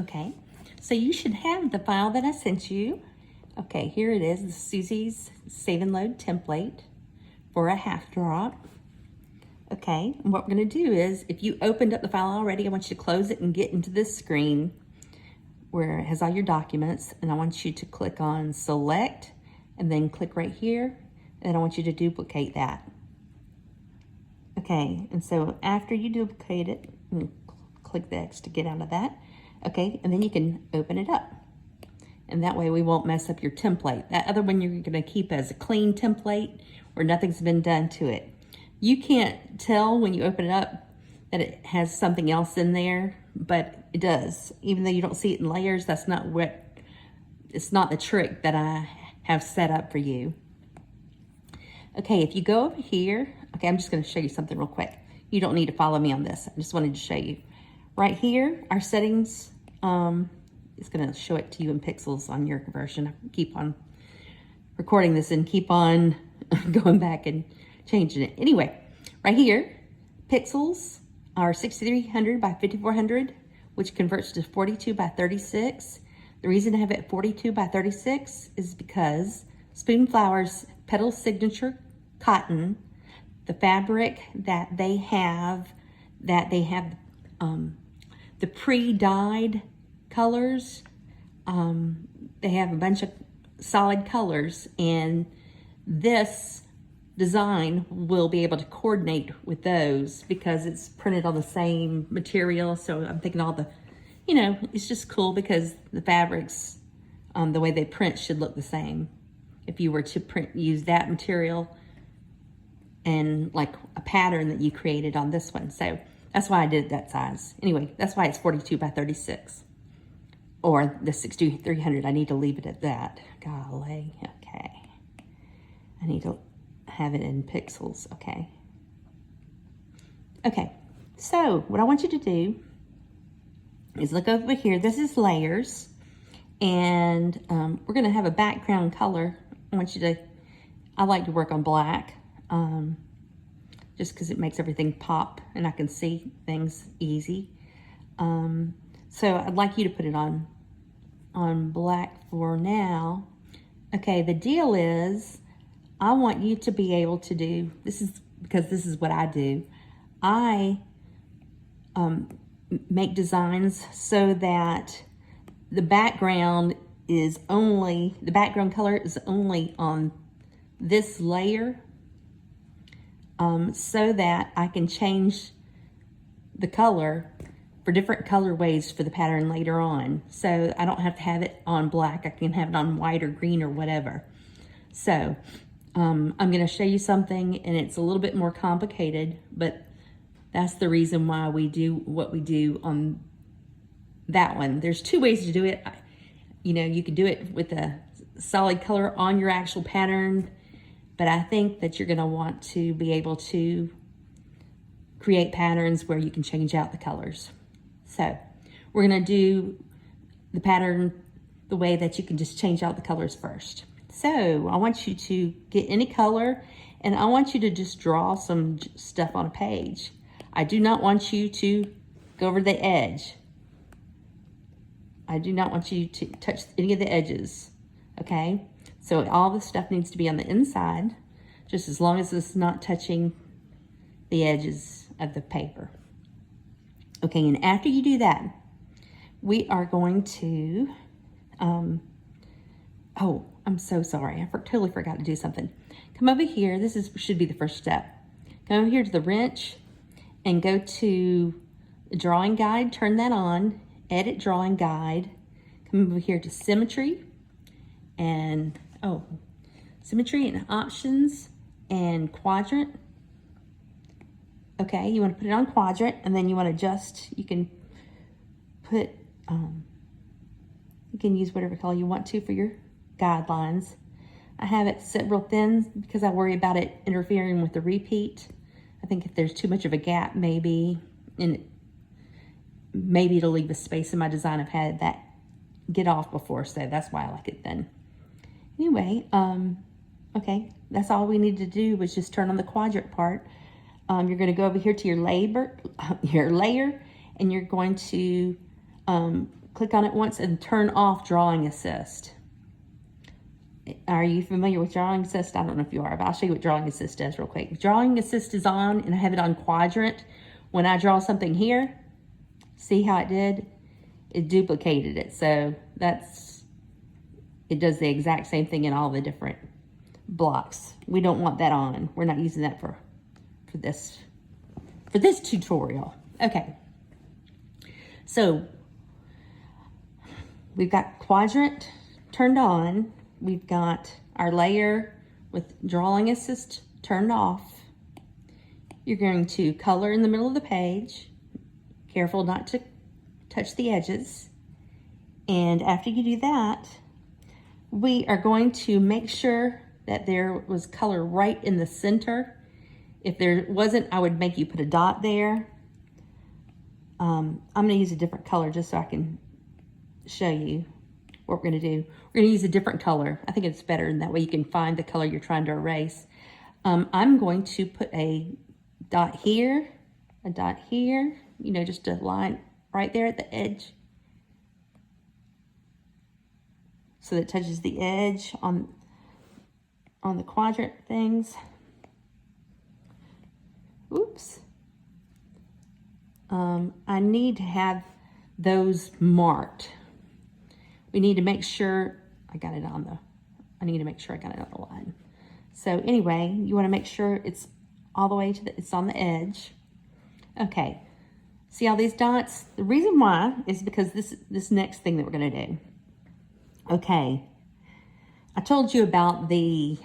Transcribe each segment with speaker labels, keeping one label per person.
Speaker 1: Okay, so you should have the file that I sent you. Okay, here it is, the Susie's Save and Load template for a half drop. Okay, and what we're gonna do is, if you opened up the file already, I want you to close it and get into this screen where it has all your documents, and I want you to click on Select, and then click right here, and I want you to duplicate that. Okay, and so after you duplicate it, click the X to get out of that. Okay, and then you can open it up. And that way we won't mess up your template. That other one you're gonna keep as a clean template where nothing's been done to it. You can't tell when you open it up that it has something else in there, but it does. Even though you don't see it in layers, it's not the trick that I have set up for you. Okay, if you go over here, okay, I'm just gonna show you something real quick. You don't need to follow me on this. I just wanted to show you. Right here, our settings, it's gonna show it to you in pixels on your version. I keep on recording this and keep on going back and changing it. Anyway, right here, pixels are 6300 by 5400, which converts to 42 by 36. The reason I have it 42 by 36 is because Spoonflower's Petal Signature Cotton, the fabric that they have the pre-dyed colors, they have a bunch of solid colors, and this design will be able to coordinate with those because it's printed on the same material. So I'm thinking all the, it's just cool because the fabrics, the way they print should look the same. If you were to use that material and like a pattern that you created on this one. So that's why I did that size. Anyway, that's why it's 42 by 36 or the 6300. I need to leave it at that. Golly, okay. I need to have it in pixels, okay. Okay, so what I want you to do is look over here. This is layers, and we're gonna have a background color. I like to work on black, just because it makes everything pop and I can see things easy. So I'd like you to put it on black for now. Okay, the deal is, I want you to be able to do, this is what I do. I make designs so that the background color is only on this layer, so that I can change the color for different colorways for the pattern later on. So I don't have to have it on black. I can have it on white or green or whatever. So I'm going to show you something, and it's a little bit more complicated, but that's the reason why we do what we do on that one. There's two ways to do it. You can do it with a solid color on your actual pattern, but I think that you're going to want to be able to create patterns where you can change out the colors. So we're going to do the pattern the way that you can just change out the colors first. So I want you to get any color, and I want you to just draw some stuff on a page. I do not want you to go over the edge. I do not want you to touch any of the edges, okay? So all the stuff needs to be on the inside, just as long as it's not touching the edges of the paper. Okay, and after you do that, we are going to, oh, I'm so sorry. I totally forgot to do something. Come over here. This should be the first step. Come over here to the wrench and go to the drawing guide. Turn that on. Edit drawing guide. Come over here to symmetry and, symmetry and options and quadrant. Okay, you want to put it on quadrant, and then you want to adjust. You can put, you can use whatever color you want to for your guidelines. I have it set real thin because I worry about it interfering with the repeat. I think if there's too much of a gap, maybe it'll leave a space in my design. I've had that get off before, so that's why I like it thin. Anyway, okay, that's all we need to do was just turn on the quadrant part. You're going to go over here to your layer, and you're going to click on it once and turn off Drawing Assist. Are you familiar with Drawing Assist? I don't know if you are, but I'll show you what Drawing Assist does real quick. Drawing Assist is on, and I have it on quadrant. When I draw something here, see how it did? It duplicated it. So it does the exact same thing in all the different blocks. We don't want that on. We're not using that for this tutorial. Okay. So we've got quadrant turned on. We've got our layer with Drawing Assist turned off. You're going to color in the middle of the page. Careful not to touch the edges. And after you do that, we are going to make sure that there was color right in the center. If there wasn't, I would make you put a dot there. I'm gonna use a different color just so I can show you what we're gonna do. We're gonna use a different color. I think it's better, and that way you can find the color you're trying to erase. I'm going to put a dot here, you know, just a line right there at the edge, so that it touches the edge on the quadrant things. Oops. I need to have those marked. We need to make sure I need to make sure I got it on the line. So anyway, you want to make sure it's all the way to it's on the edge. Okay. See all these dots? The reason why is because this next thing that we're going to do. Okay. I told you about the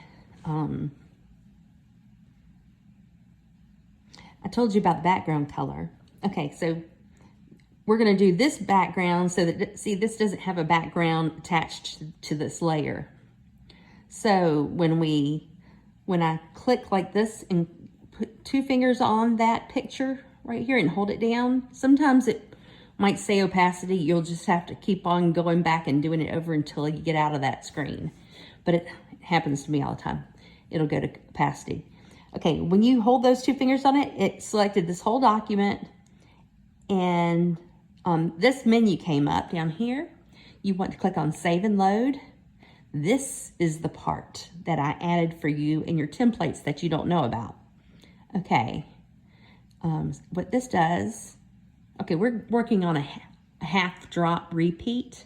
Speaker 1: background color. Okay, so we're going to do this background so that, see, this doesn't have a background attached to this layer. So when I click like this and put 2 fingers on that picture right here and hold it down, sometimes it might say opacity. You'll just have to keep on going back and doing it over until you get out of that screen. But it happens to me all the time. It'll go to opacity. Okay, when you hold those 2 fingers on it, it selected this whole document, and this menu came up down here. You want to click on Save and Load. This is the part that I added for you in your templates that you don't know about. Okay, what this does, okay, we're working on a half drop repeat.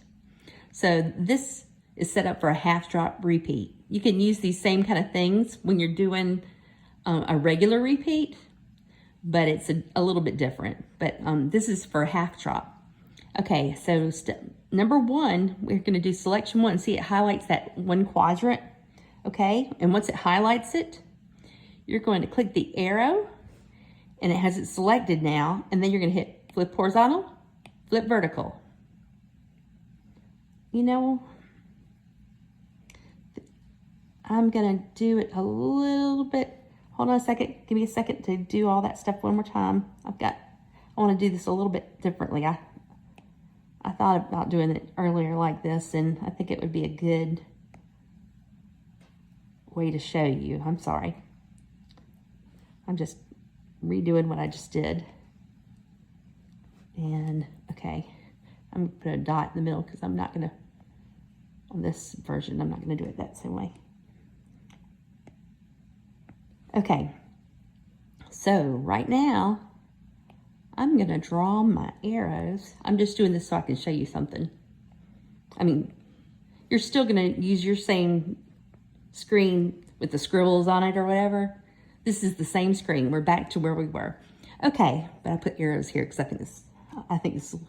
Speaker 1: So this is set up for a half drop repeat. You can use these same kind of things when you're doing a regular repeat, but it's a little bit different. But this is for a half drop. Okay, so step number 1, we're going to do selection 1. See, it highlights that one quadrant. Okay, and once it highlights it, you're going to click the arrow, and it has it selected now, and then you're going to hit flip horizontal, flip vertical. You know, I'm going to do it a little bit. Hold on a second. Give me a second to do all that stuff one more time. I want to do this a little bit differently. I thought about doing it earlier like this, and I think it would be a good way to show you. I'm sorry. I'm just redoing what I just did. And, okay, I'm going to put a dot in the middle because I'm not going to, on this version, I'm not going to do it that same way. Okay, so right now, I'm going to draw my arrows. I'm just doing this so I can show you something. I mean, you're still going to use your same screen with the scribbles on it or whatever. This is the same screen. We're back to where we were. Okay, but I put arrows here because I think this will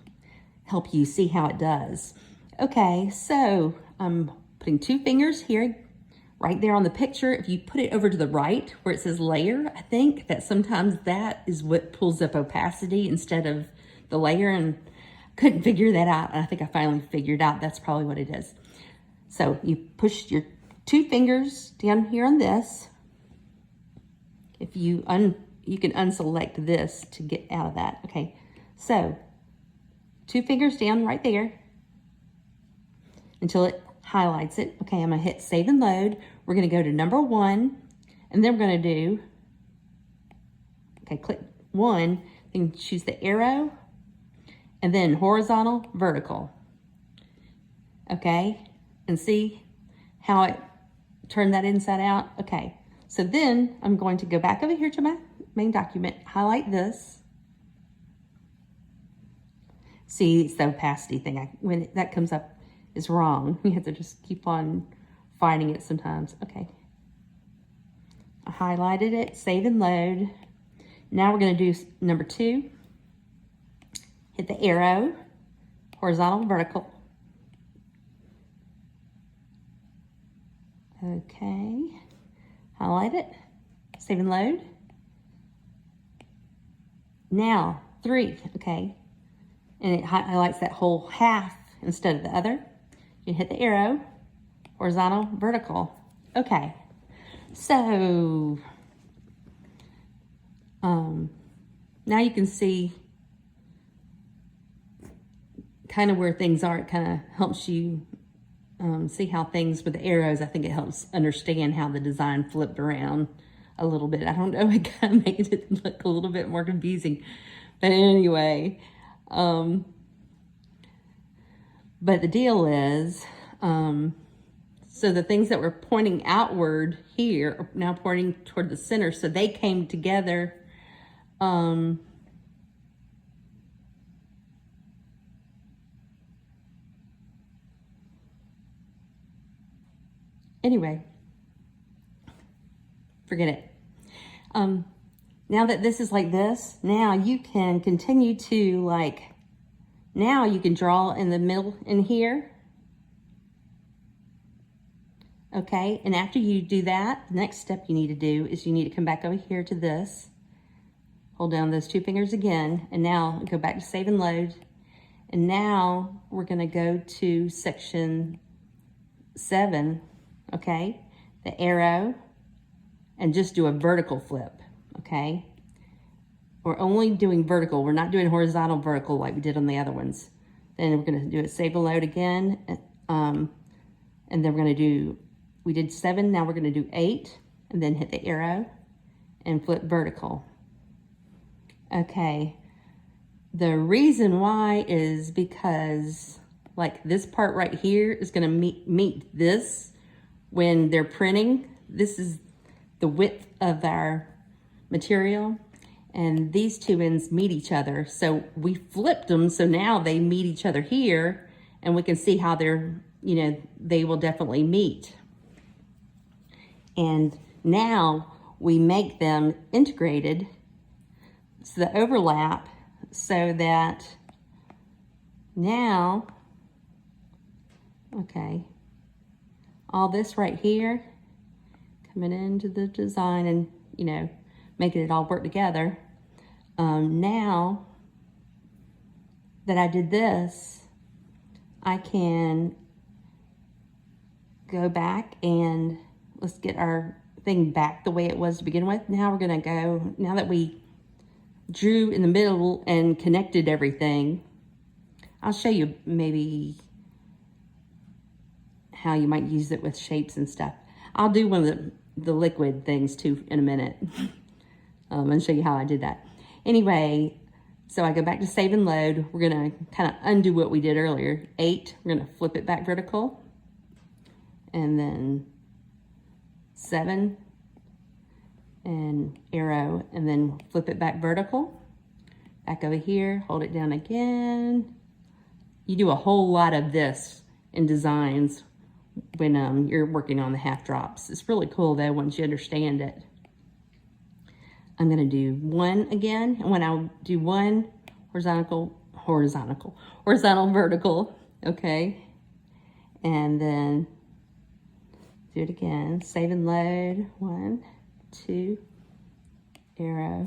Speaker 1: help you see how it does. Okay, so I'm putting 2 fingers here, right there on the picture. If you put it over to the right where it says layer, I think that sometimes that is what pulls up opacity instead of the layer, and couldn't figure that out. And I think I finally figured out that's probably what it is. So you push your 2 fingers down here on this. If you can unselect this to get out of that. Okay, so 2 fingers down right there until it highlights it. Okay, I'm gonna hit save and load. We're gonna go to number 1, and then we're gonna do, okay, click 1, then choose the arrow, and then horizontal, vertical. okay? And see how it turned that inside out? Okay, so then I'm going to go back over here to my main document, highlight this. See, it's the opacity thing. When that comes up is wrong. You have to just keep on finding it sometimes. Okay. I highlighted it, save and load. Now we're going to do number 2. Hit the arrow, horizontal, vertical. Okay. Highlight it, save and load. Now 3, okay. And it highlights that whole half instead of the other. You hit the arrow, horizontal, vertical. Okay, so now you can see kind of where things are. It kind of helps you see how things with the arrows, I think it helps understand how the design flipped around a little bit. I don't know, it kind of made it look a little bit more confusing. But anyway, but the deal is, so the things that were pointing outward here are now pointing toward the center. So they came together. Anyway, forget it. Now that this is like this, now you can continue to now you can draw in the middle in here. Okay, and after you do that, the next step you need to do is you need to come back over here to this, hold down those 2 fingers again, and now go back to save and load. And now we're gonna go to section 7, okay? The arrow, and just do a vertical flip, okay? We're only doing vertical. We're not doing horizontal vertical like we did on the other ones. Then we're gonna do it, save and load again. And then we're gonna do, we did 7, now we're gonna do 8, and then hit the arrow and flip vertical. Okay, the reason why is because like this part right here is gonna meet this when they're printing. This is the width of our material, and these 2 ends meet each other. So we flipped them, so now they meet each other here, and we can see how they're, you know, they will definitely meet. And now we make them integrated, so the overlap, so that now, okay, all this right here, coming into the design and, you know, making it all work together. Now that I did this, I can go back and let's get our thing back the way it was to begin with. Now we're gonna go, now that we drew in the middle and connected everything, I'll show you maybe how you might use it with shapes and stuff. I'll do one of the liquid things too in a minute and show you how I did that. Anyway, so I go back to save and load. We're gonna kind of undo what we did earlier. 8, we're gonna flip it back vertical, and then 7 and arrow, and then flip it back vertical. Back over here, hold it down again. You do a whole lot of this in designs when you're working on the half drops. It's really cool though once you understand it. I'm gonna do 1 again, and when I do 1, horizontal, vertical, okay? And then do it again, save and load, 1, 2, arrow,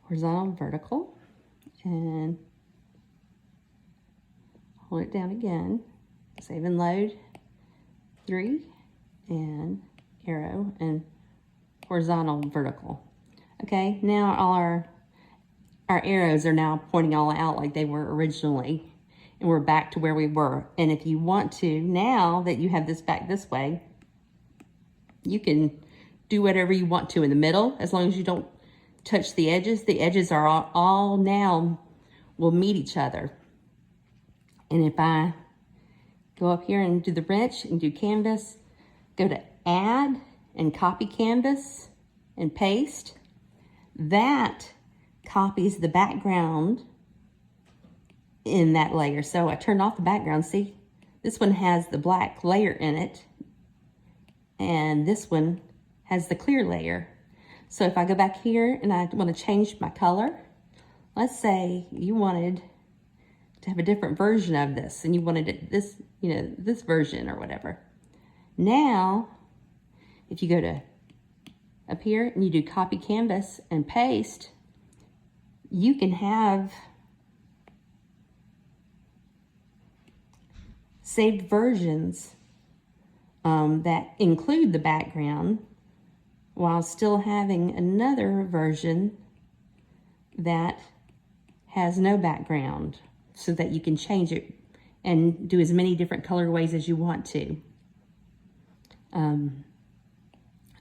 Speaker 1: horizontal, vertical, and hold it down again, save and load, 3, and arrow, and horizontal, vertical. Okay, now all our arrows are now pointing all out like they were originally, and we're back to where we were. And if you want to, now that you have this back this way, you can do whatever you want to in the middle, as long as you don't touch the edges. The edges are all now will meet each other. And if I go up here and do the wrench and do canvas, go to add and copy canvas and paste. That copies the background in that layer. So I turned off the background. See, this one has the black layer in it, and this one has the clear layer. So if I go back here and I want to change my color, let's say you wanted to have a different version of this and you wanted it this, you know, this version or whatever. Now, if you go to up here and you do copy canvas and paste, you can have saved versions that include the background while still having another version that has no background, so that you can change it and do as many different colorways as you want to.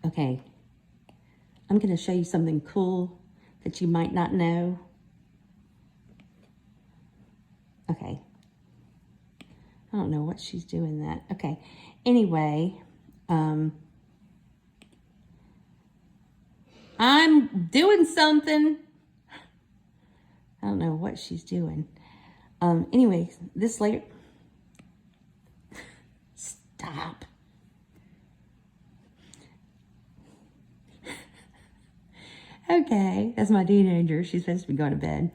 Speaker 1: Okay, I'm going to show you something cool that you might not know. Okay, I don't know what she's doing that. Okay, anyway, I'm doing something. I don't know what she's doing. Anyway, this layer, stop. Okay, that's my teenager. She's supposed to be going to bed.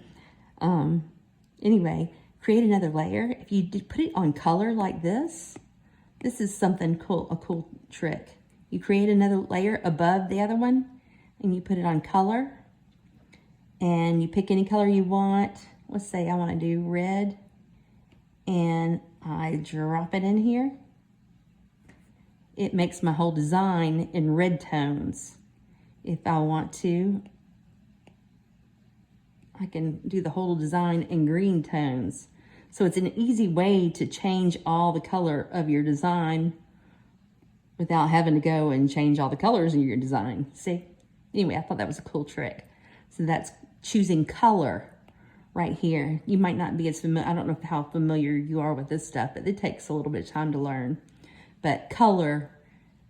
Speaker 1: Anyway, create another layer. If you put it on color like this is something cool, a cool trick. You create another layer above the other one and you put it on color and you pick any color you want. Let's say I want to do red and I drop it in here. It makes my whole design in red tones. If I want to, I can do the whole design in green tones. So it's an easy way to change all the color of your design without having to go and change all the colors in your design. See? Anyway, I thought that was a cool trick. So that's choosing color right here. You might not be as familiar, I don't know how familiar you are with this stuff, but it takes a little bit of time to learn. But color,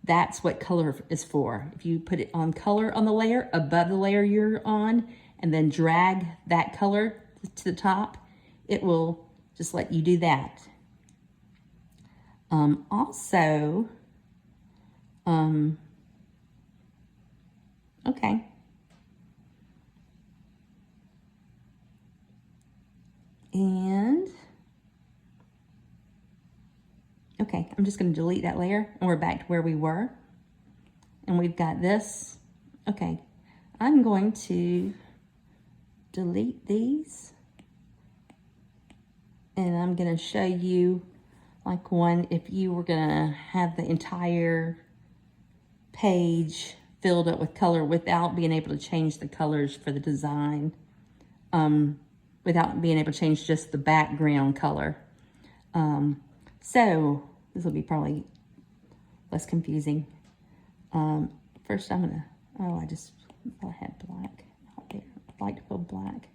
Speaker 1: that's what color is for. If you put it on color on the layer, above the layer you're on, and then drag that color to the top, it will just let you do that. Okay. And, okay, I'm just gonna delete that layer and we're back to where we were. And we've got this. Okay, I'm going to delete these. And I'm gonna show you like one, if you were gonna have the entire page filled up with color without being able to change the colors for the design, without being able to change just the background color. So this will be probably less confusing. First I'm gonna, I had black out there. I'd like to put black.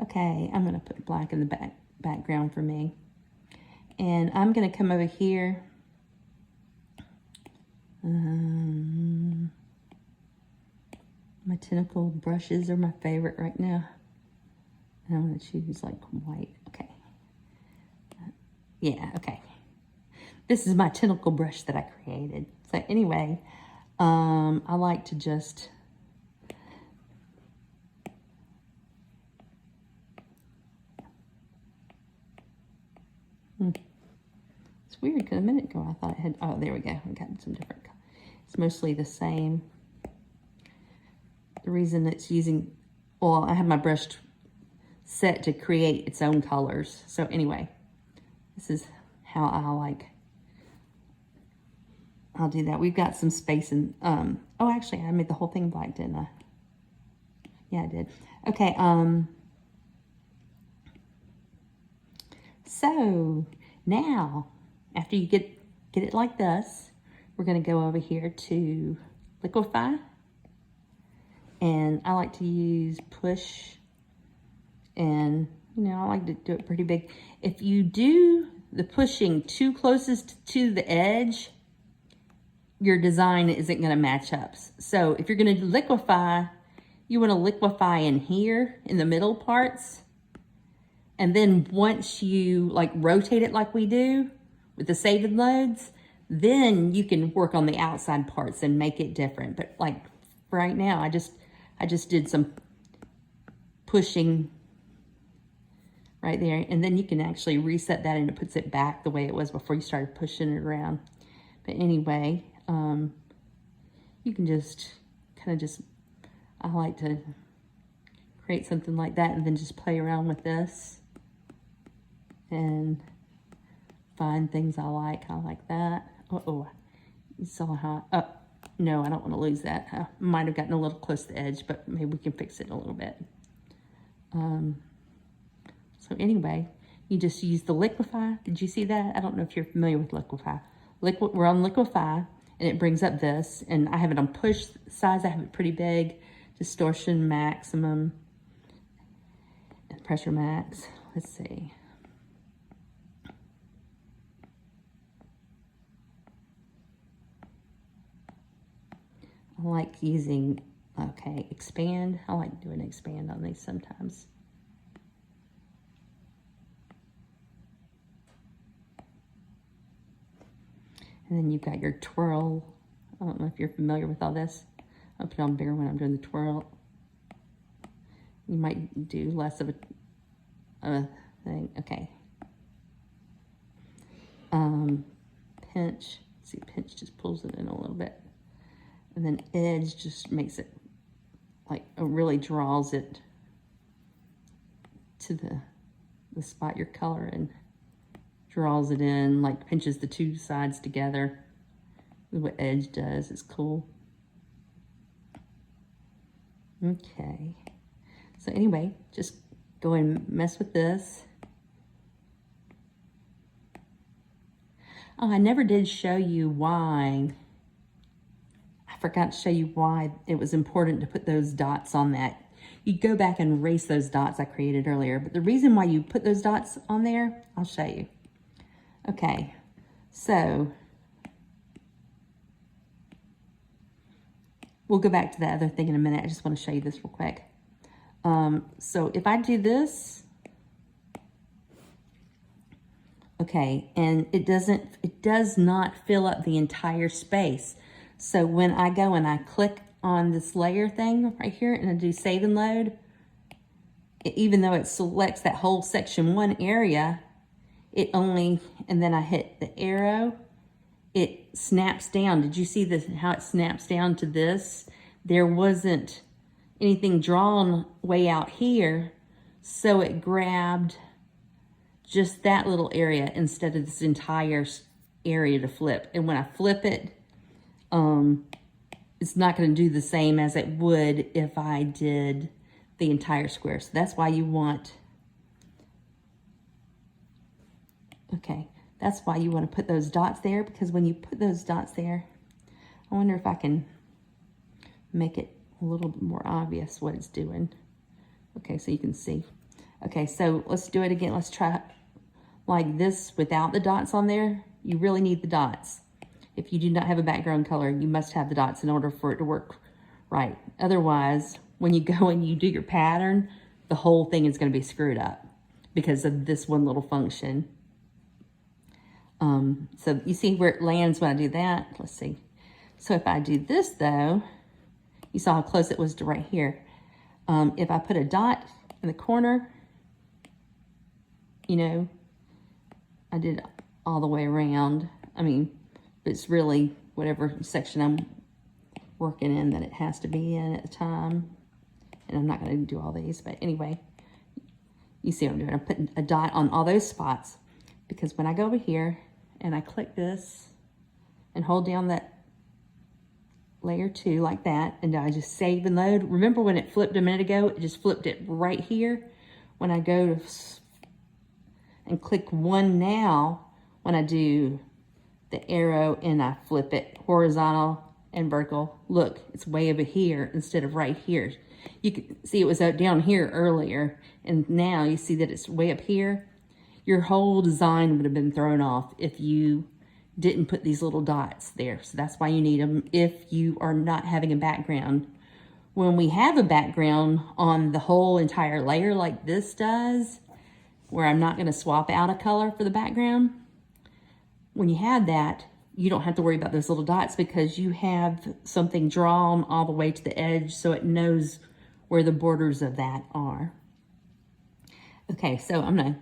Speaker 1: Okay, I'm gonna put black in the background for me. And I'm gonna come over here. My tentacle brushes are my favorite right now. And I'm gonna choose like white, okay. Yeah, okay. This is my tentacle brush that I created. So anyway, I like to just It's weird because a minute ago I thought it had, oh, there we go. I got some different, it's mostly the same. The reason it's using, well, I have my brush set to create its own colors. So anyway, this is how I'll do that. We've got some space in, oh, actually I made the whole thing black, didn't I? Yeah, I did. Okay, so now, after you get it like this, we're gonna go over here to liquify. And I like to use push, and you know, I like to do it pretty big. If you do the pushing too closest to the edge, your design isn't going to match up. So if you're going to liquefy, you want to liquefy in here in the middle parts. And then once you like rotate it like we do with the save and loads, then you can work on the outside parts and make it different. But like right now, I just did some pushing right there, and then you can actually reset that and it puts it back the way it was before you started pushing it around. But anyway, you can just kind of I like to create something like that and then just play around with this and find things I like. I like that. Uh-oh, you saw how, oh, no, I don't want to lose that. I might have gotten a little close to the edge, but maybe we can fix it a little bit. So anyway, you just use the liquefy. Did you see that? I don't know if you're familiar with liquefy. We're on liquefy, and it brings up this, and I have it on push size. I have it pretty big, distortion maximum, and pressure max. Let's see. I like using, okay, expand. I like doing expand on these sometimes. And then you've got your twirl. I don't know if you're familiar with all this. I'll put it on bigger when I'm doing the twirl. You might do less of a thing. Okay. Pinch. See, pinch just pulls it in a little bit. And then edge just makes it like, really draws it to the spot your color and draws it in, like pinches the two sides together. This is what edge does. It's cool. Okay. So anyway, just go and mess with this. Oh, I never did show you why. I forgot to show you why it was important to put those dots on that. You go back and erase those dots I created earlier, but the reason why you put those dots on there, I'll show you. Okay, so we'll go back to the other thing in a minute. I just want to show you this real quick. So if I do this, okay, and it does not fill up the entire space. So when I go and I click on this layer thing right here and I do save and load, even though it selects that whole section 1 area, it only, and then I hit the arrow, it snaps down. Did you see this, how it snaps down to this? There wasn't anything drawn way out here, so it grabbed just that little area instead of this entire area to flip. And when I flip it, it's not going to do the same as it would if I did the entire square. So that's why you want, okay, that's why you want to put those dots there, because when you put those dots there, I wonder if I can make it a little bit more obvious what it's doing. Okay, so you can see. Okay, so let's do it again. Let's try like this without the dots on there. You really need the dots. If you do not have a background color, you must have the dots in order for it to work right. Otherwise, when you go and you do your pattern, the whole thing is going to be screwed up because of this one little function. So you see where it lands when I do that? Let's see. So if I do this though, you saw how close it was to right here. If I put a dot in the corner, you know, I did all the way around. I mean, it's really whatever section I'm working in that it has to be in at the time. And I'm not going to do all these, but anyway, you see what I'm doing. I'm putting a dot on all those spots because when I go over here and I click this and hold down that layer 2 like that, and I just save and load. Remember when it flipped a minute ago, it just flipped it right here. When I go to and click 1 now, when I do the arrow and I flip it horizontal and vertical, look, it's way over here instead of right here. You can see it was down here earlier, and now you see that it's way up here. your whole design would have been thrown off if you didn't put these little dots there. So that's why you need them if you are not having a background. When we have a background on the whole entire layer like this does, where I'm not going to swap out a color for the background, when you have that, you don't have to worry about those little dots because you have something drawn all the way to the edge so it knows where the borders of that are. Okay, so I'm gonna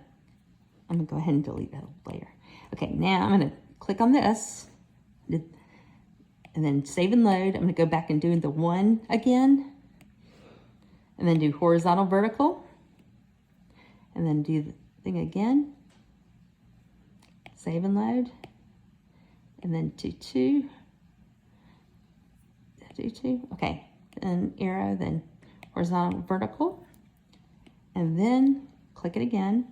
Speaker 1: go ahead and delete that layer. Okay, now I'm gonna click on this and then save and load. I'm gonna go back and do the one again and then do horizontal, vertical, and then do the thing again, save and load, and then do two, okay, and arrow, then horizontal, vertical, and then click it again,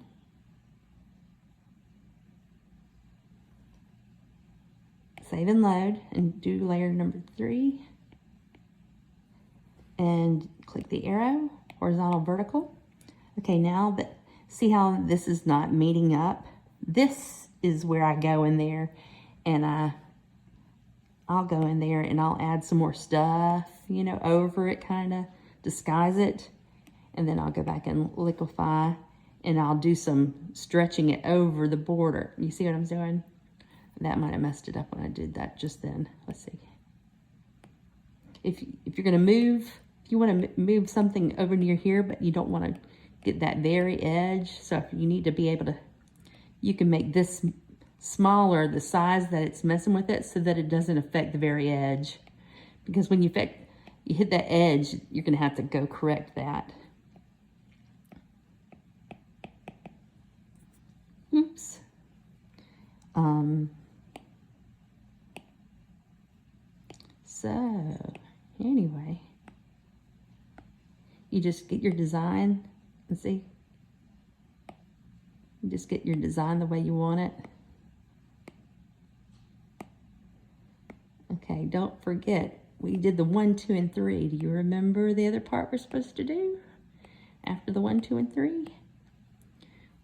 Speaker 1: save and load, and do layer number 3, and click the arrow, horizontal, vertical. Okay, now that, see how this is not meeting up? This is where I go in there and I'll go in there and I'll add some more stuff, you know, over it, kind of disguise it. And then I'll go back and liquefy and I'll do some stretching it over the border. You see what I'm doing? That might have messed it up when I did that just then. Let's see. If you're going to move, if you want to move something over near here, but you don't want to get that very edge. So if you need to be able to, you can make this smaller, the size that it's messing with it, so that it doesn't affect the very edge. Because when you hit that edge, you're going to have to go correct that. Oops. So anyway, you just get your design and see. You just get your design the way you want it. Okay, don't forget, we did the 1, 2, and 3. Do you remember the other part we're supposed to do? After the 1, 2, and 3?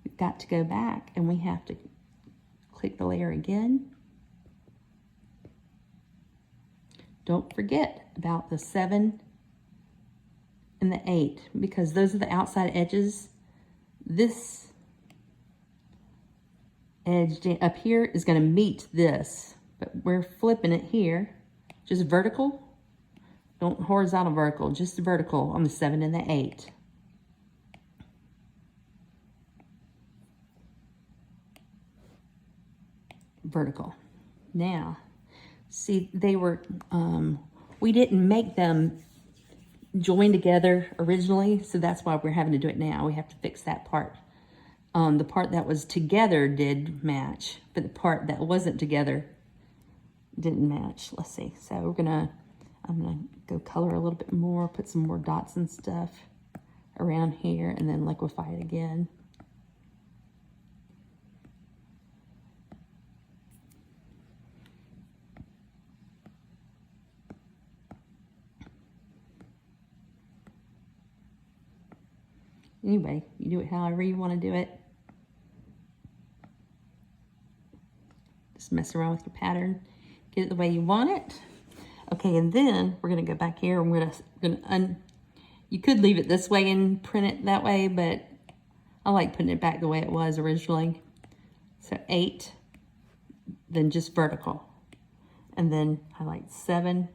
Speaker 1: We've got to go back and we have to click the layer again. Don't forget about the 7 and the 8 because those are the outside edges. This edge up here is going to meet this, but we're flipping it here, just vertical. Don't horizontal, vertical, just vertical on the 7 and the 8. Vertical. Now, see, they were, we didn't make them join together originally, so that's why we're having to do it now. We have to fix that part. The part that was together did match, but the part that wasn't together didn't match. Let's see. So I'm gonna go color a little bit more, put some more dots and stuff around here, and then liquefy it again. Anyway, you do it however you want to do it. Just mess around with your pattern, get it the way you want it. Okay, and then we're going to go back here and we're going to you could leave it this way and print it that way, but I like putting it back the way it was originally. So 8, then just vertical. And then highlight 7,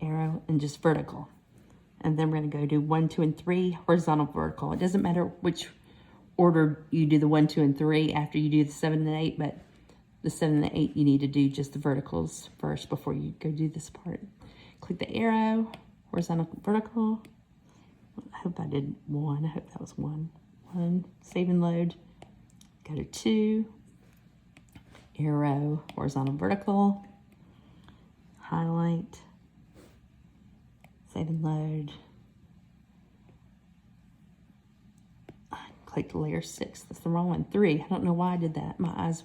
Speaker 1: arrow, and just vertical. And then we're going to go do 1, 2, and 3, horizontal, vertical. It doesn't matter which order you do the 1, 2, and 3 after you do the 7 and 8, but the 7 and the 8 you need to do just the verticals first before you go do this part. Click the arrow, horizontal, vertical. I hope I did 1. I hope that was 1. 1, save and load. Go to 2, arrow, horizontal, vertical, highlight, save and load. I clicked layer 6. That's the wrong one. 3. I don't know why I did that. My eyes,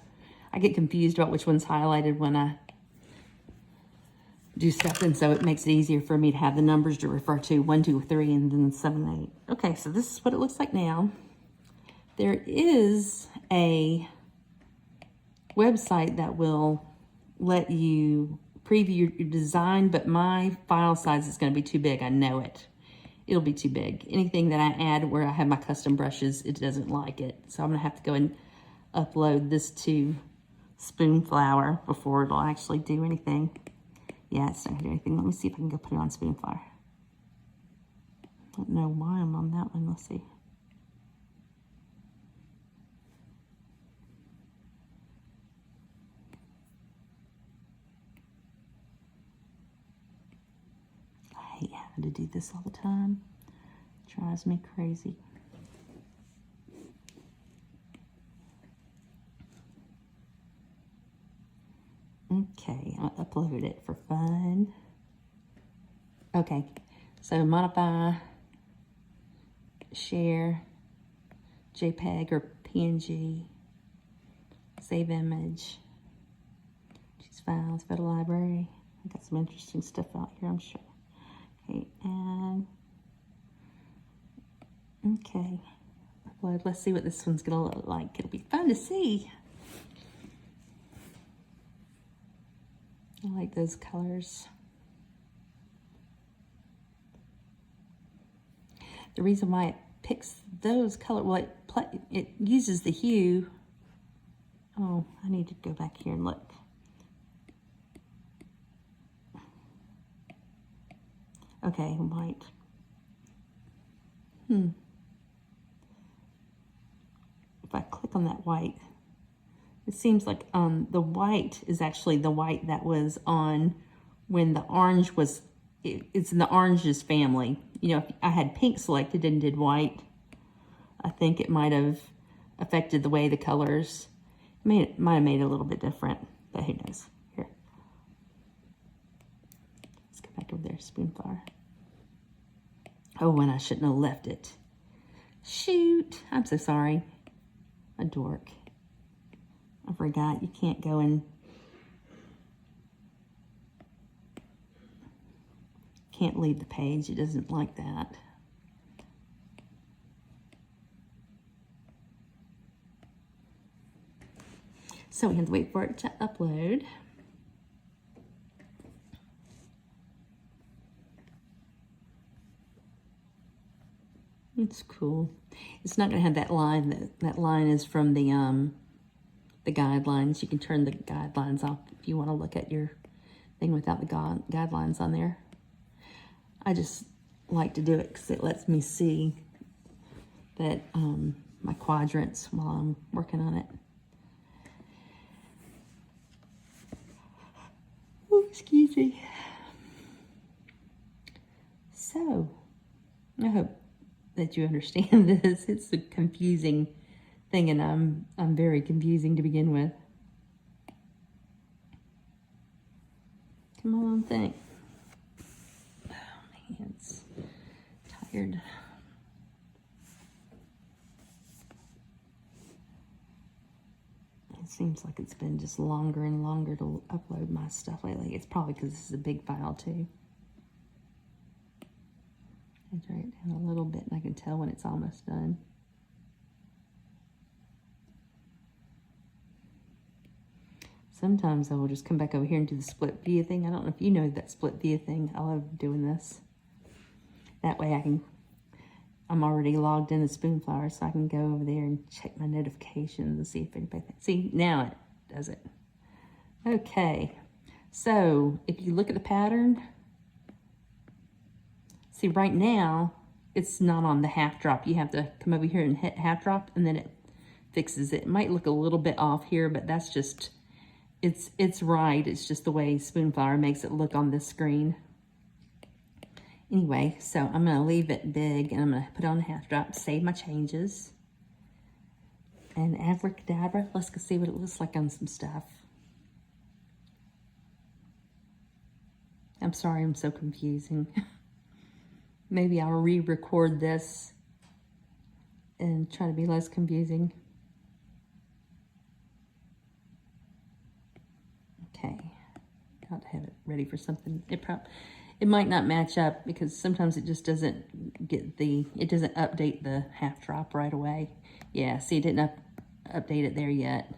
Speaker 1: I get confused about which one's highlighted when I do stuff, and so it makes it easier for me to have the numbers to refer to, 1, 2, 3, and then 7, 8. Okay, so this is what it looks like now. There is a website that will let you preview your design, but my file size is going to be too big. I know it. It'll be too big. Anything that I add where I have my custom brushes, it doesn't like it. So I'm going to have to go and upload this to Spoonflower before it'll actually do anything. Yeah, it's not going to do anything. Let me see if I can go put it on Spoonflower. I don't know why I'm on that one. Let's see. I hate having to do this all the time. It drives me crazy. Okay, I'll upload it for fun. Okay, so modify, share, JPEG or PNG, save image, choose files, photo library. I got some interesting stuff out here, I'm sure. Okay, and okay, upload. Let's see what this one's gonna look like. It'll be fun to see. I like those colors. The reason why it picks those colors, well, it uses the hue. Oh, I need to go back here and look. Okay, white. If I click on that white, it seems like the white is actually the white that was on when the orange was, it's in the oranges family. You know, if I had pink selected and did white, I think it might have affected the way the colors, might have made it a little bit different, but who knows. Here. Let's go back over there, Spoonflower. Oh, and I shouldn't have left it. Shoot, I'm so sorry. A dork. I forgot you can't go and can't leave the page. It doesn't like that. So we have to wait for it to upload. It's cool. It's not going to have that line. That line is from the guidelines. You can turn the guidelines off if you want to look at your thing without the guidelines on there. I just like to do it because it lets me see that my quadrants while I'm working on it. Oh, excuse me. So, I hope that you understand this. It's a confusing thing, and I'm very confusing to begin with. Come on, think. Oh, my hand's tired. It seems like it's been just longer and longer to upload my stuff lately. It's probably because this is a big file too. I drag it down a little bit and I can tell when it's almost done. Sometimes I will just come back over here and do the split view thing. I don't know if you know that split view thing. I love doing this. That way I'm already logged in to Spoonflower, so I can go over there and check my notifications and see if anybody, see, now it does it. Okay, so if you look at the pattern, see right now, it's not on the half drop. You have to come over here and hit half drop and then it fixes it. It might look a little bit off here, but that's just, it's right. It's just the way Spoonflower makes it look on this screen. Anyway, so I'm going to leave it big and I'm going to put on a half drop, save my changes. And abracadabra, let's go see what it looks like on some stuff. I'm sorry I'm so confusing. Maybe I'll re-record this and try to be less confusing. Okay, Got to have it ready for something. It might not match up because sometimes it just doesn't get it doesn't update the half drop right away. Yeah, see, it didn't update it there yet.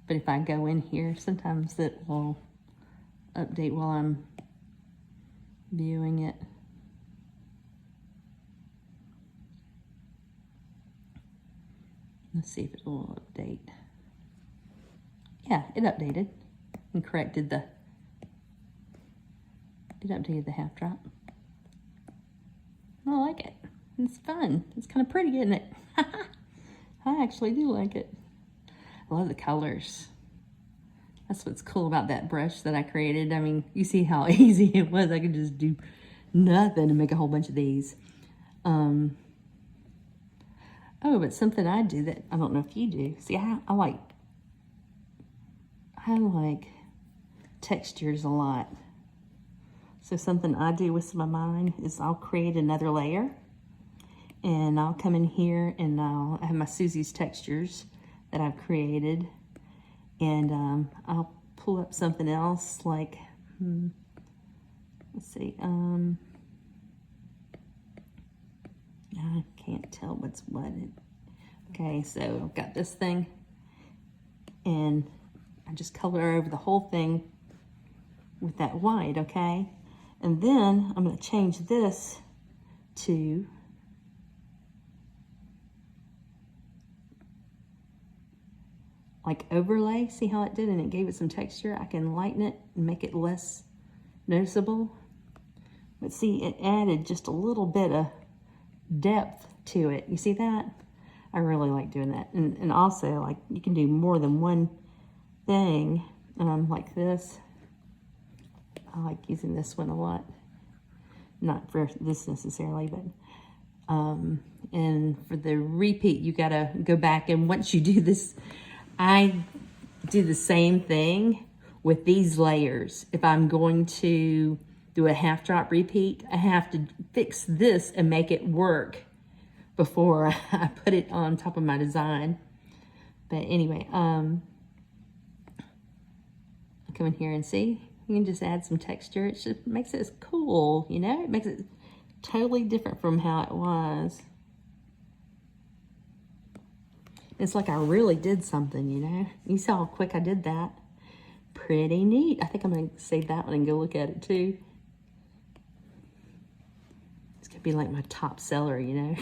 Speaker 1: But if I go in here, sometimes it will update while I'm viewing it. Let's see if it will update. Yeah, it updated and corrected it updated the half drop. I like it. It's fun. It's kind of pretty, isn't it? I actually do like it. I love the colors. That's what's cool about that brush that I created. I mean, you see how easy it was. I could just do nothing and make a whole bunch of these. Oh, but something I do that I don't know if you do. See, I like textures a lot. So something I do with some of mine is I'll create another layer, and I'll come in here and I have my Susie's textures that I've created, and I'll pull up something else like, let's see, I can't tell what's what. Okay, so I've got this thing, and I just color over the whole thing with that white, okay? And then I'm going to change this to like overlay. See how it did? And it gave it some texture. I can lighten it and make it less noticeable. But see, it added just a little bit of depth to it. You see that? I really like doing that. And also, like, you can do more than one thing like this. I like using this one a lot. Not for this necessarily, but and for the repeat, you gotta go back, and once you do this, I do the same thing with these layers. If I'm going to do a half drop repeat, I have to fix this and make it work before I put it on top of my design. But anyway, I'll come in here and see. You can just add some texture. It just makes it cool, you know? It makes it totally different from how it was. It's like I really did something, you know? You saw how quick I did that. Pretty neat. I think I'm gonna save that one and go look at it too. It's gonna be like my top seller, you know?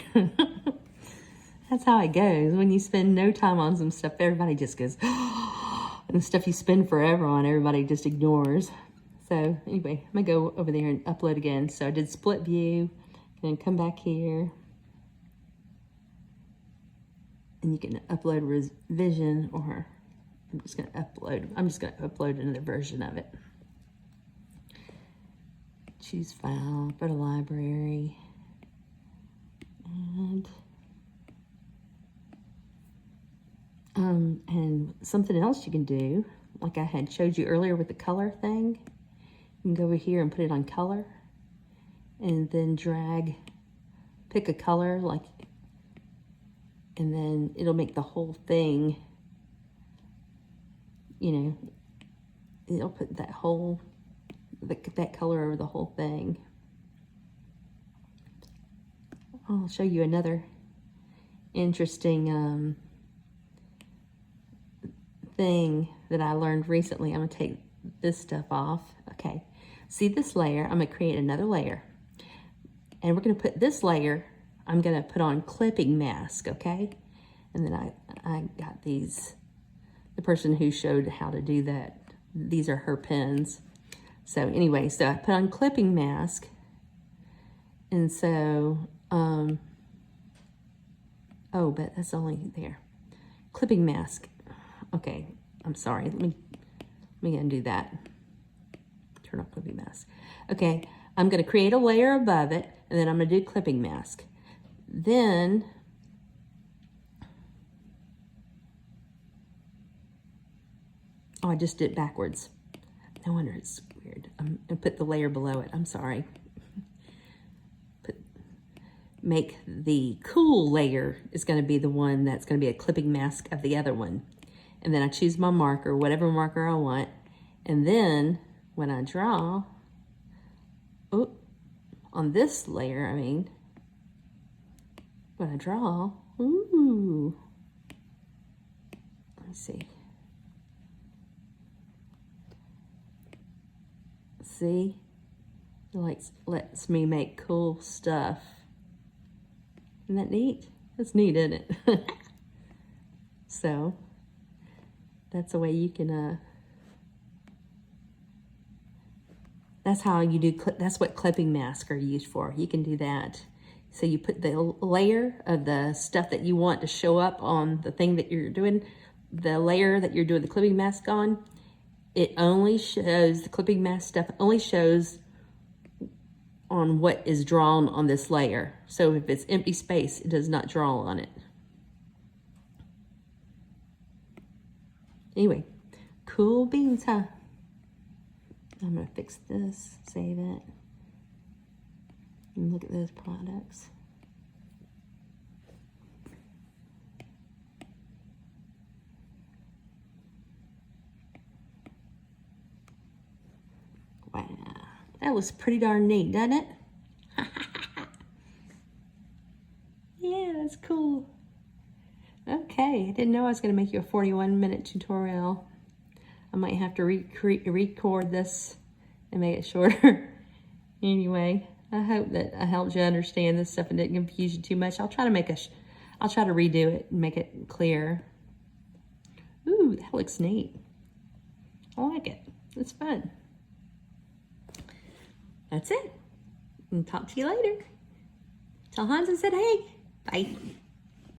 Speaker 1: That's how it goes. When you spend no time on some stuff, everybody just goes, and the stuff you spend forever on, everybody just ignores. So anyway, I'm gonna go over there and upload again. So I did split view, and come back here. And you can upload revision, or I'm just gonna upload another version of it. Choose file, go to library, and something else you can do, like I had showed you earlier with the color thing, you can go over here and put it on color, and then pick a color, like, and then it'll make the whole thing, you know, it'll put that color over the whole thing. I'll show you another interesting thing that I learned recently. I'm gonna take this stuff off. Okay, see this layer? I'm gonna create another layer, and we're gonna put this layer, I'm gonna put on clipping mask, okay? And then I got these, the person who showed how to do that, these are her pens. So anyway, so I put on clipping mask, and so, oh, but that's only there. Clipping mask. Okay, I'm sorry. Let me undo that. Turn off clipping mask. Okay, I'm going to create a layer above it, and then I'm going to do clipping mask. Then oh, I just did it backwards. No wonder it's weird. I'm going to put the layer below it. I'm sorry. Make the cool layer is going to be the one that's going to be a clipping mask of the other one. And then I choose my marker, whatever marker I want. And then when I draw, oh, on this layer, I mean, when I draw, ooh, let's see. See, it like lets me make cool stuff. Isn't that neat? That's neat, isn't it? So that's a way you can, that's how you do, that's what clipping masks are used for. You can do that. So you put the layer of the stuff that you want to show up on the thing that you're doing, the layer that you're doing the clipping mask on, it only shows, the clipping mask stuff only shows on what is drawn on this layer. So if it's empty space, it does not draw on it. Anyway, cool beans, huh? I'm gonna fix this, save it, and look at those products. Wow, that was pretty darn neat, doesn't it? Yeah, that's cool. Okay, I didn't know I was gonna make you a 41-minute tutorial. I might have to record this and make it shorter. Anyway, I hope that I helped you understand this stuff and didn't confuse you too much. I'll try to redo it and make it clear. Ooh, that looks neat. I like it. It's fun. That's it. And talk to you later. Tell Hans I said hey. Bye.